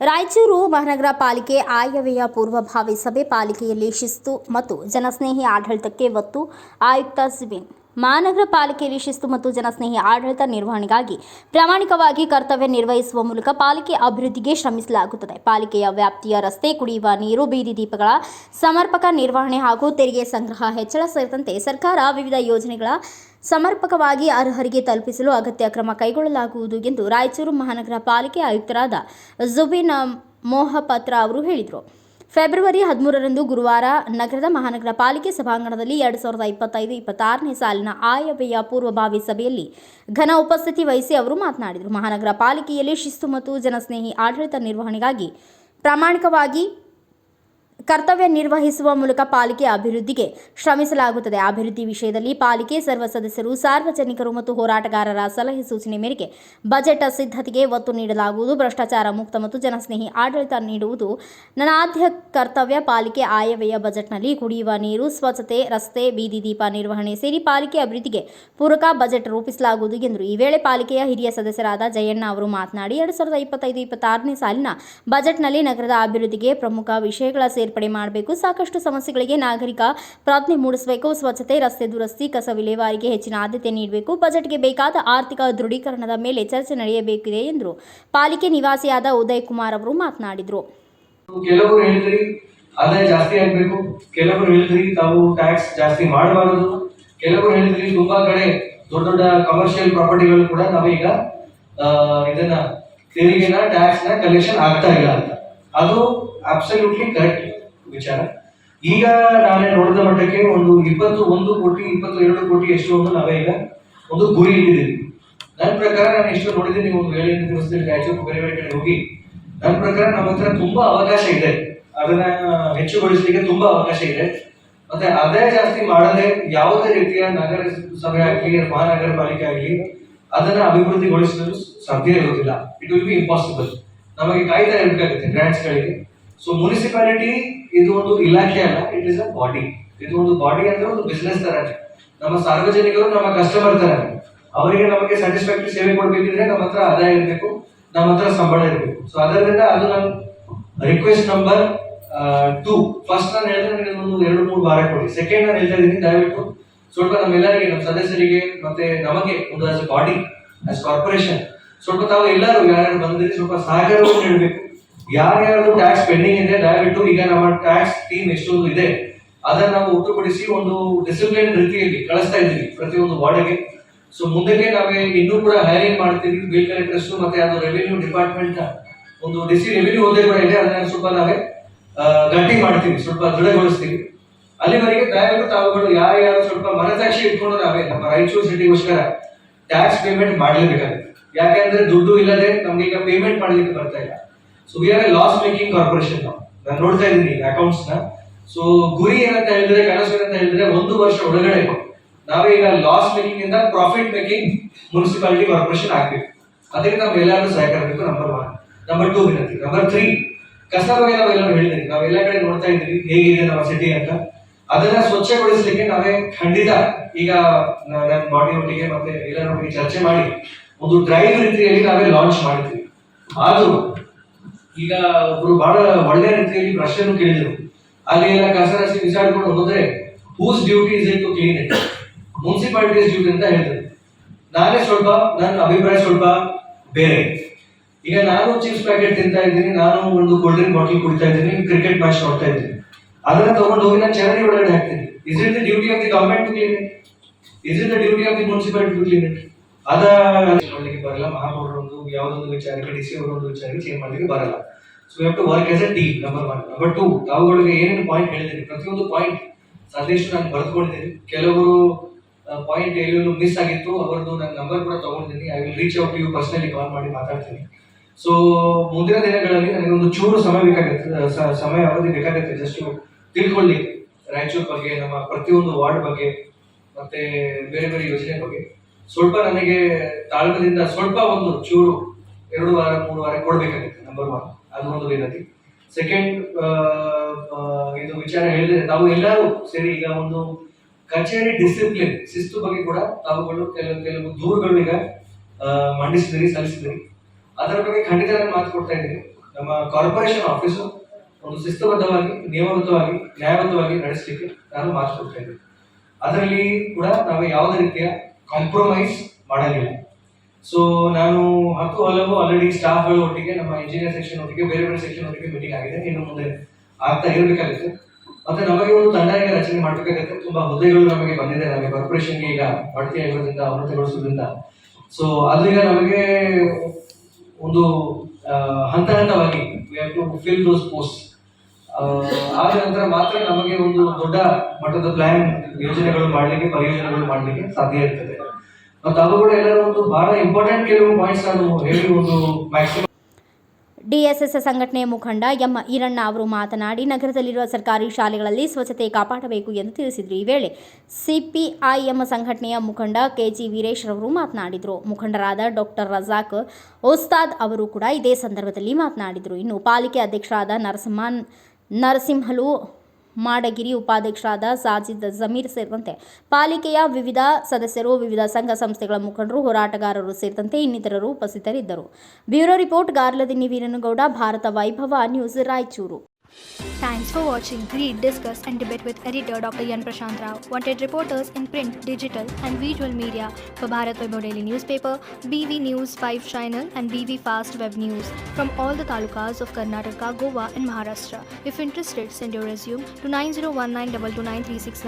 ರಾಯಚೂರು ಮಹಾನಗರ ಪಾಲಿಕೆ ಆಯವ್ಯಯ ಪೂರ್ವಭಾವಿ ಸಭೆ ಪಾಲಿಕೆಯಲ್ಲಿ ಶಿಸ್ತು ಮತ್ತು ಜನಸ್ನೇಹಿ ಆಡಳಿತಕ್ಕೆ ಒತ್ತು. ಆಯುಕ್ತ ಸಿಬಿನ್ ಮಹಾನಗರ ಪಾಲಿಕೆಯಲ್ಲಿ ಶಿಸ್ತು ಮತ್ತು ಜನಸ್ನೇಹಿ ಆಡಳಿತ ನಿರ್ವಹಣೆಗಾಗಿ ಪ್ರಾಮಾಣಿಕವಾಗಿ ಕರ್ತವ್ಯ ನಿರ್ವಹಿಸುವ ಮೂಲಕ ಪಾಲಿಕೆ ಅಭಿವೃದ್ಧಿಗೆ ಶ್ರಮಿಸಲಾಗುತ್ತದೆ. ಪಾಲಿಕೆಯ ವ್ಯಾಪ್ತಿಯ ರಸ್ತೆ, ಕುಡಿಯುವ ನೀರು, ಬೀದಿ ದೀಪಗಳ ಸಮರ್ಪಕ ನಿರ್ವಹಣೆ ಹಾಗೂ ತೆರಿಗೆ ಸಂಗ್ರಹ ಹೆಚ್ಚಳ ಸೇರಿದಂತೆ ಸರ್ಕಾರ ವಿವಿಧ ಯೋಜನೆಗಳ ಸಮರ್ಪಕವಾಗಿ ಅರ್ಹರಿಗೆ ತಲುಪಿಸಲು ಅಗತ್ಯ ಕ್ರಮ ಕೈಗೊಳ್ಳಲಾಗುವುದು ಎಂದು ರಾಯಚೂರು ಮಹಾನಗರ ಪಾಲಿಕೆ ಆಯುಕ್ತರಾದ ಜುಬಿನ್ ಮೊಹಪತ್ರ ಅವರು ಹೇಳಿದರು. ಫೆಬ್ರವರಿ 13ರಂದು ಗುರುವಾರ ನಗರದ ಮಹಾನಗರ ಪಾಲಿಕೆ ಸಭಾಂಗಣದಲ್ಲಿ 2025-26ನೇ ಸಾಲಿನ ಆಯವ್ಯಯ ಪೂರ್ವಭಾವಿ ಸಭೆಯಲ್ಲಿ ಘನ ಉಪಸ್ಥಿತಿ ವಹಿಸಿ ಅವರು ಮಾತನಾಡಿದರು. ಮಹಾನಗರ ಪಾಲಿಕೆಯಲ್ಲಿ ಶಿಸ್ತು ಮತ್ತು ಜನಸ್ನೇಹಿ ಆಡಳಿತ ನಿರ್ವಹಣೆಗಾಗಿ ಪ್ರಾಮಾಣಿಕವಾಗಿ ಕರ್ತವ್ಯ ನಿರ್ವಹಿಸುವ ಮೂಲಕ ಪಾಲಿಕೆ ಅಭಿವೃದ್ಧಿಗೆ ಶ್ರಮಿಸಲಾಗುತ್ತದೆ. ಅಭಿವೃದ್ಧಿ ವಿಷಯದಲ್ಲಿ ಪಾಲಿಕೆ ಸರ್ವ ಸದಸ್ಯರು, ಸಾರ್ವಜನಿಕರು ಮತ್ತು ಹೋರಾಟಗಾರರ ಸಲಹೆ ಸೂಚನೆ ಮೇರೆಗೆ ಬಜೆಟ್ ಸಿದ್ಧತೆಗೆ ಒತ್ತು ನೀಡಲಾಗುವುದು. ಭ್ರಷ್ಟಾಚಾರ ಮುಕ್ತ ಮತ್ತು ಜನಸ್ನೇಹಿ ಆಡಳಿತ ನೀಡುವುದು ನನ್ನ ಆದ್ಯ ಕರ್ತವ್ಯ. ಪಾಲಿಕೆ ಆಯವ್ಯಯ ಬಜೆಟ್ನಲ್ಲಿ ಕುಡಿಯುವ ನೀರು, ಸ್ವಚ್ಛತೆ, ರಸ್ತೆ, ಬೀದಿ ದೀಪ ನಿರ್ವಹಣೆ ಸೇರಿ ಪಾಲಿಕೆ ಅಭಿವೃದ್ಧಿಗೆ ಪೂರಕ ಬಜೆಟ್ ರೂಪಿಸಲಾಗುವುದು ಎಂದರು. ಈ ವೇಳೆ ಪಾಲಿಕೆಯ ಹಿರಿಯ ಸದಸ್ಯರಾದ ಜಯಣ್ಣ ಅವರು ಮಾತನಾಡಿ 2025-26ನೇ ಸಾಲಿನ ಬಜೆಟ್ನಲ್ಲಿ ನಗರದ ಅಭಿವೃದ್ಧಿಗೆ ಪ್ರಮುಖ ವಿಷಯಗಳ ಸೇರ್ಪಡೆ ಮಾಡಬೇಕು. ಸಾಕಷ್ಟು ಸಮಸ್ಯೆಗಳಿಗೆ ನಾಗರಿಕ ಪ್ರಜ್ಞೆ ಮೂಡಿಸಬೇಕು. ಸ್ವಚ್ಛತೆ, ರಸ್ತೆ ದುರಸ್ತಿ, ಕಸ ವಿಲೇವಾರಿಗೆ ಹೆಚ್ಚಿನ ಆದ್ಯತೆ ನೀಡಬೇಕು. ಬಜೆಟ್ಗೆ ಬೇಕಾದ ಆರ್ಥಿಕ ದೃಢೀಕರಣದ ಮೇಲೆ ಚರ್ಚೆ ನಡೆಯಬೇಕಿದೆ ಎಂದರು. ಪಾಲಿಕೆ ನಿವಾಸಿಯಾದ ಉದಯ್ ಕುಮಾರ್ ಅವರು ಮಾತನಾಡಿದರು. ಕೆಲವರು ಹೇಳಿದ್ರಿ ಆದಾಯ ಜಾಸ್ತಿ ಆಗಬೇಕು, ಕೆಲವರು ಹೇಳಿದ್ರಿ ತಾವು ಟ್ಯಾಕ್ಸ್ ಜಾಸ್ತಿ ಮಾಡಬಾರದು, ಕೆಲವರು ಹೇಳಿದ್ರಿ ತುಂಬಾ ಕಡೆ ದೊಡ್ಡ ದೊಡ್ಡ ಕಮರ್ಷಿಯಲ್ ಪ್ರಾಪರ್ಟಿಗಳು ಕೂಡ ನಾವೀಗ ಇದನ್ನ ತೆರಿಗೆನ ಟ್ಯಾಕ್ಸ್ ನ ಕಲೆಕ್ಷನ್ ಆಗ್ತಾ ಇಲ್ಲ ಅಂತ. ಅದು ಅಬ್ಸಲ್ಯೂಟ್ಲಿ ಕರೆಕ್ಟ್ ವಿಚಾರ. ಈಗ ನಾನೇ ನೋಡಿದ ಮಟ್ಟಕ್ಕೆ ಒಂದು 21 ಕೋಟಿ 22 ಕೋಟಿ ಎಷ್ಟು ಒಂದು ನಾವೇ ಈಗ ಒಂದು ಗುರಿ ಇಟ್ಟಿದ್ದೀವಿ. ನನ್ನ ಪ್ರಕಾರ ನಾನು ಎಷ್ಟು ನೋಡಿದ್ದೀನಿ, ಒಂದು 7 ದಿವಸದಲ್ಲಿ ರಾಯಚೂರು ಬೇರೆ ಬೇರೆ ಕಡೆ ಹೋಗಿ, ನನ್ನ ಪ್ರಕಾರ ನಮ್ಮ ಹತ್ರ ತುಂಬಾ ಅವಕಾಶ ಇದೆ. ಅದನ್ನ ಹೆಚ್ಚುಗೊಳಿಸಲಿಕ್ಕೆ ತುಂಬಾ ಅವಕಾಶ ಇದೆ. ಮತ್ತೆ ಅದೇ ಜಾಸ್ತಿ ಮಾಡದೆ ಯಾವುದೇ ರೀತಿಯ ನಗರ ಸಭೆ ಆಗಲಿ ಮಹಾನಗರ ಪಾಲಿಕೆ ಆಗಲಿ ಅದನ್ನ ಅಭಿವೃದ್ಧಿಗೊಳಿಸಲು ಸಾಧ್ಯ ಇರುವುದಿಲ್ಲ. It will be impossible. ನಮಗೆ ಕಾಯ್ತಾ ಇರಬೇಕಾಗುತ್ತೆ ಗ್ರಾಂಟ್ಸ್ಗಳಿಗೆ. ಸೊ ಮುನಿಸಿಪಾಲಿಟಿ ಇದು ಒಂದು ಇಲಾಖೆ ಅಲ್ಲ, ಇಟ್ ಇಸ್ ಅ ಬಾಡಿ. ಇದು ಒಂದು ಬಾಡಿ ಅಂದ್ರೆ ಒಂದು ಬಿಸ್ನೆಸ್ ತರ. ನಮ್ಮ ಸಾರ್ವಜನಿಕರು ನಮ್ಮ ಕಸ್ಟಮರ್ ತರ. ಅವರಿಗೆ ನಮಗೆ ಸ್ಯಾಟಿಸ್ಫ್ಯಾಕ್ಟರಿ ಸೇವೆ ಕೊಡ್ಬೇಕಿದ್ರೆ ನಮ್ಮ ಹತ್ರ ಆದಾಯ ಇರಬೇಕು, ನಮ್ಮ ಹತ್ರ ಸಂಬಳ ಇರಬೇಕು. ಸೊ ಅದರಿಂದ ಅದು ನನ್ನ ರಿಕ್ವೆಸ್ಟ್ ನಂಬರ್ 2. ಫಸ್ಟ್ ನಾನು ಹೇಳಿದ್ರೆ ನನಗೆ ಒಂದು 2-3 ವಾರ ಕೊಡಿ. ಸೆಕೆಂಡ್ ನಾನು ಹೇಳ್ತಾ ಇದ್ದೀನಿ, ದಯವಿಟ್ಟು ಸ್ವಲ್ಪ ನಮ್ಮೆಲ್ಲರಿಗೆ, ನಮ್ಮ ಸದಸ್ಯರಿಗೆ ಮತ್ತೆ ನಮಗೆ ಒಂದು as A body, as corporation ಸ್ವಲ್ಪ ತಾವು ಎಲ್ಲರೂ ಯಾರ್ಯಾರು ಬಂದಿರಿ ಸ್ವಲ್ಪ ಸಹಕಾರವನ್ನು ನೀಡಬೇಕು. ಯಾರ್ಯಾರು ಟ್ಯಾಕ್ಸ್ ಪೆಂಡಿಂಗ್ ಇದೆ ದಯವಿಟ್ಟು ಈಗ ನಮ್ಮ ಟ್ಯಾಕ್ಸ್ ಟೀಮ್ ಎಷ್ಟೊಂದು ಇದೆ ಅದನ್ನ ನಾವು ಒಟ್ಟುಗೂಡಿಸಿ ಒಂದು ಡಿಸಿಪ್ಲಿನ್ ರೀತಿಯಲ್ಲಿ ಕಳಿಸ್ತಾ ಇದ್ದೀವಿ ಪ್ರತಿಯೊಂದು ವಾರ್ಡ್ಗೆ. ಸೊ ಮುಂದಕ್ಕೆ ನಾವೇ ಇನ್ನೂ ಕೂಡ ಹೈರಿಂಗ್ ಮಾಡ್ತೀವಿ. ಬಿಲ್ ಕಲೆಕ್ಟರ್ಸ್ ಮತ್ತೆ ಅದು ರೆವಿನ್ಯೂ ಡಿಪಾರ್ಟ್ಮೆಂಟ್ ಒಂದು ಡಿಸಿ ರೆವಿನ್ಯೂ ಹುದ್ದೆ ಕೂಡ ಇದೆ, ಅದನ್ನ ಸ್ವಲ್ಪ ನಾವೇ ಗಟ್ಟಿ ಮಾಡ್ತೀವಿ, ಸ್ವಲ್ಪ ದೃಢಗೊಳಿಸ್ತೀವಿ. ಅಲ್ಲಿವರೆಗೆ ದಯವಿಟ್ಟು ತಾವುಗಳು ಯಾರ್ಯಾರು ಸ್ವಲ್ಪ ಮನಸಾಕ್ಷಿ ಇಟ್ಕೊಂಡು ನಾವೇ ನಮ್ಮ ರಾಯಚೂರು ಸಿಟಿಗೋಸ್ಕರ ಟ್ಯಾಕ್ಸ್ ಪೇಮೆಂಟ್ ಮಾಡಲೇಬೇಕಾಗುತ್ತೆ. ಯಾಕೆಂದ್ರೆ ದುಡ್ಡು ಇಲ್ಲದೆ ನಮ್ಗೆ ಈಗ ಪೇಮೆಂಟ್ ಮಾಡ್ಲಿಕ್ಕೆ ಬರ್ತಾ ಇಲ್ಲ. So we are A loss making corporation. ನಾನು ನೋಡ್ತಾ ಇದ್ದೀನಿ ಅಕೌಂಟ್ಸ್ ನ. ಸೊ ಗುರಿ ಏನಂತ ಹೇಳಿದ್ರೆ, ಕನಸು ಏನಂತ ಹೇಳಿದ್ರೆ, 1 ವರ್ಷ ಒಳಗಡೆ ನಾವೇ ಈಗ ಲಾಸ್ ಮೇಕಿಂಗ್ ಇಂದ ಪ್ರಾಫಿಟ್ ಮೇಕಿಂಗ್ ಮುನ್ಸಿಪಾಲಿಟಿ ಕಾರ್ಪೊರೇಷನ್ ಆಗ್ಬೇಕು. ಅದಕ್ಕೆ ನಾವು ಎಲ್ಲರೂ ಸಹಕಾರ ಬೇಕು. ನಂಬರ್ 1. ನಂಬರ್ 2 ವಿನಂತಿ. ನಂಬರ್ 3, ಕಸ ಬಗ್ಗೆ ನಾವೆಲ್ಲರೂ ಹೇಳಿದ್ದೀವಿ. ನಾವೆಲ್ಲ ಕಡೆ ನೋಡ್ತಾ ಇದ್ದೀವಿ ಹೇಗಿದೆ ನಮ್ಮ ಸಿಟಿ ಅಂತ. ಅದನ್ನ ಸ್ವಚ್ಛಗೊಳಿಸಲಿಕ್ಕೆ ನಾವೇ ಖಂಡಿತ ಈಗ ನನ್ನ ಬಾಡಿ ಒಟ್ಟಿಗೆ ಮತ್ತೆ ಎಲ್ಲರೊಟ್ಟಿಗೆ ಚರ್ಚೆ ಮಾಡಿ ಒಂದು ಡ್ರೈವ್ ರೀತಿಯಲ್ಲಿ ನಾವೇ ಲಾಂಚ್ ಮಾಡ್ತೀವಿ. ಆದ್ರೂ ಈಗ ಒಬ್ರು ಬಹಳ ಒಳ್ಳೆ ರೀತಿಯಲ್ಲಿ ಪ್ರಶ್ನೆ ಕೇಳಿದ್ರು, ಅಲ್ಲಿ ಎಲ್ಲ ಕಸ ರಸಿ ಬಿಸಾಡ್ಕೊಂಡು ಹೋದ್ರೆ whose duty is it to clean it, municipality's duty ಅಂತ ಹೇಳಿದ್ರು. ನಾನೇ ಸ್ವಲ್ಪ ನನ್ನ ಅಭಿಪ್ರಾಯ ಸ್ವಲ್ಪ ಬೇರೆ. ಈಗ ನಾನು ಚಿಪ್ಸ್ ಪ್ಯಾಕೆಟ್ ತಿಂತಾ ಇದ್ದೀನಿ, ನಾನು ಒಂದು ಕೋಲ್ಡ್ ಡ್ರಿಂಕ್ ಬಾಟಲ್ ಕುಡಿತಾ ಇದ್ದೀನಿ, ಕ್ರಿಕೆಟ್ ಮ್ಯಾಚ್ ನೋಡ್ತಾ ಇದ್ದೀನಿ, ಅದನ್ನ ತಗೊಂಡು ಹೋಗಿ ನಾನು ಚರಂಡಿ ಒಳಗಡೆ ಹಾಕ್ತೀನಿ. Is it the duty of the government to clean it? Is it the duty of the municipality to clean it? ಅದ ಮಾಡ್ಲಿಕ್ಕೆ ಬರಲ್ಲ. ಮಹಾಪೌರರು ಒಂದು ಯಾವುದೊಂದು ವಿಚಾರಕ್ಕೆ, ಡಿಸಿ ಅವರೊಂದು ವಿಚಾರಕ್ಕೆ ಚೇಂಜ್ ಮಾಡ್ಲಿಕ್ಕೆ ಬರಲ್ಲ. So you have to work as a team. Number 1. Number 2, ತಾವುಗಳಿಗೆ ಏನೇನು ಪಾಯಿಂಟ್ ಹೇಳಿದ್ದೀನಿ ಪ್ರತಿಯೊಂದು ಪಾಯಿಂಟ್ ಸಂದೇಶ ನಾನು ಬರೆದುಕೊಂಡಿದ್ದೀನಿ. ಕೆಲವರು ಪಾಯಿಂಟ್ ಎಲ್ಲೂ ಮಿಸ್ ಆಗಿತ್ತು, ಅವರದ್ದು ನನ್ನ ನಂಬರ್ ಕೂಡ ತಗೊಂಡಿದ್ದೀನಿ. I will reach out you personally, call ಮಾಡಿ ಮಾತಾಡ್ತೀನಿ. ಸೊ ಮುಂದಿನ ದಿನಗಳಲ್ಲಿ ನನಗೆ ಒಂದು ಚೂರು ಸಮಯ ಬೇಕಾಗುತ್ತೆ, ಸಮಯ ಅವಧಿ ಬೇಕಾಗುತ್ತೆ ಜಸ್ಟ್ ತಿಳ್ಕೊಳ್ಳಿ ರಾಯಚೂರು ಬಗ್ಗೆ, ನಮ್ಮ ಪ್ರತಿಯೊಂದು ವಾರ್ಡ್ ಬಗ್ಗೆ ಮತ್ತೆ ಬೇರೆ ಬೇರೆ ಯೋಜನೆ ಬಗ್ಗೆ ಸ್ವಲ್ಪ ನನಗೆ ತಾಳ್ಮೆದಿಂದ ಸ್ವಲ್ಪ ಒಂದು ಚೂರು 2 ವಾರ 3 ವಾರ ಕೊಡ್ಬೇಕಾಗುತ್ತೆ. ನಂಬರ್ 1, ಅದು ಒಂದು ವಿನಂತಿ. ಸೆಕೆಂಡ್, ಇದು ವಿಚಾರ ಹೇಳಿದ್ರೆ ತಾವು ಎಲ್ಲರೂ ಸೇರಿ ಈಗ ಒಂದು ಕಚೇರಿ ಡಿಸಿಪ್ಲಿನ್ ಶಿಸ್ತು ಬಗ್ಗೆ ಕೂಡ ತಾವುಗಳು ಕೆಲವು ದೂರುಗಳು ಈಗ ಮಂಡಿಸಿದಿರಿ, ಸಲ್ಲಿಸಿದಿರಿ. ಅದರ ಬಗ್ಗೆ ಖಂಡಿತ ನಾನು ಮಾತು ಕೊಡ್ತಾ ಇದ್ದೀನಿ. ನಮ್ಮ ಕಾರ್ಪೊರೇಷನ್ ಆಫೀಸು ಒಂದು ಶಿಸ್ತುಬದ್ಧವಾಗಿ ನಿಯಮಬದ್ಧವಾಗಿ ನ್ಯಾಯಬದ್ಧವಾಗಿ ನಡೆಸಲಿಕ್ಕೆ ನಾನು ಮಾತು ಕೊಡ್ತಾ ಇದ್ದೀನಿ. ಅದರಲ್ಲಿ ಕೂಡ ನಾವು ಯಾವುದೇ ರೀತಿಯ ಕಾಂಪ್ರಮೈಸ್ ಮಾಡಲಿಲ್ಲ. ಸೊ ನಾನು ಹಲವು ಆಲ್ರೆಡಿ ಸ್ಟಾಫ್ಗಳ ಒಟ್ಟಿಗೆ ನಮ್ಮ ಇಂಜಿನಿಯರ್ ಸೆಕ್ಷನ್ ಒಟ್ಟಿಗೆ ಬೇರೆ ಬೇರೆ ಸೆಕ್ಷನ್ ಒಟ್ಟಿಗೆ ಮೀಟಿಂಗ್ ಆಗಿದೆ. ಇನ್ನು ಮುಂದೆ ಆಗ್ತಾ ಇರಬೇಕಾಗುತ್ತೆ. ಮತ್ತೆ ನಮಗೆ ಒಂದು ತಂಡ ಈಗ ರಚನೆ ಮಾಡಬೇಕಾಗುತ್ತೆ. ತುಂಬಾ ಹುದ್ದೆಗಳು ನಮಗೆ ಬಂದಿದೆ. ನಮಗೆ ಕಾರ್ಪೊರೇಷನ್ಗೆ ಈಗ ಬಡ್ತಿ ಆಗೋದ್ರಿಂದ ಉನ್ನತಗೊಳಿಸೋದ್ರಿಂದ ಸೊ ಅದು ಈಗ ನಮಗೆ ಒಂದು ಹಂತ ಹಂತವಾಗಿ we have to fill those post. ಆದ ನಂತರ ಮಾತ್ರ ನಮಗೆ ಒಂದು ದೊಡ್ಡ ಮಟ್ಟದ ಪ್ಲಾನ್ ಯೋಜನೆಗಳು ಮಾಡಲಿಕ್ಕೆ ಪರಿಯೋಜನೆಗಳು ಮಾಡಲಿಕ್ಕೆ ಸಾಧ್ಯ ಇರ್ತದೆ. ಮತ್ತು ಅದು ಕೂಡ ಎಲ್ಲರೂ ಒಂದು ಬಹಳ ಇಂಪಾರ್ಟೆಂಟ್ ಕೆಲವು ಪಾಯಿಂಟ್ಸ್ ನಾನು ಹೇಳಿ ಒಂದು ಮ್ಯಾಕ್ಸಿಮಮ್. ಡಿಎಸ್ಎಸ್ ಸಂಘಟನೆಯ ಮುಖಂಡ ಎಂ ಈರಣ್ಣ ಅವರು ಮಾತನಾಡಿ, ನಗರದಲ್ಲಿರುವ ಸರ್ಕಾರಿ ಶಾಲೆಗಳಲ್ಲಿ ಸ್ವಚ್ಛತೆ ಕಾಪಾಡಬೇಕು ಎಂದು ತಿಳಿಸಿದರು. ಈ ವೇಳೆ ಸಿಪಿಐಎಂ ಸಂಘಟನೆಯ ಮುಖಂಡ ಕೆಜಿ ವೀರೇಶ್ ರವರು ಮಾತನಾಡಿದರು. ಮುಖಂಡರಾದ ಡಾಕ್ಟರ್ ರಜಾಕ್ ಉಸ್ತಾದ್ ಅವರು ಕೂಡ ಇದೇ ಸಂದರ್ಭದಲ್ಲಿ ಮಾತನಾಡಿದರು. ಇನ್ನು ಪಾಲಿಕೆ ಅಧ್ಯಕ್ಷರಾದ ನರಸಿಂಹಲು ಮಾಡಗಿರಿ, ಉಪಾಧ್ಯಕ್ಷರಾದ ಸಾಜಿದ್ ಜಮೀರ್ ಸೇರಿದಂತೆ ಪಾಲಿಕೆಯ ವಿವಿಧ ಸದಸ್ಯರು, ವಿವಿಧ ಸಂಘ ಸಂಸ್ಥೆಗಳ ಮುಖಂಡರು, ಹೋರಾಟಗಾರರು ಸೇರಿದಂತೆ ಇನ್ನಿತರರು ಉಪಸ್ಥಿತರಿದ್ದರು. ಬ್ಯೂರೋ ರಿಪೋರ್ಟ್ ಗಾರ್ಲದಿನ್ನಿ ವೀರನಗೌಡ, ಭಾರತ ವೈಭವ news, Raichur. Thanks for watching. Read, discuss and debate with editor Dr. Yan Prashant Rao. Wanted reporters in print, digital and visual media for Bharat Vaibhav Daily Newspaper, BV News 5 Channel and BV Fast Web News from all the talukas of Karnataka, Goa and Maharashtra. If interested, send your resume to 9019229369.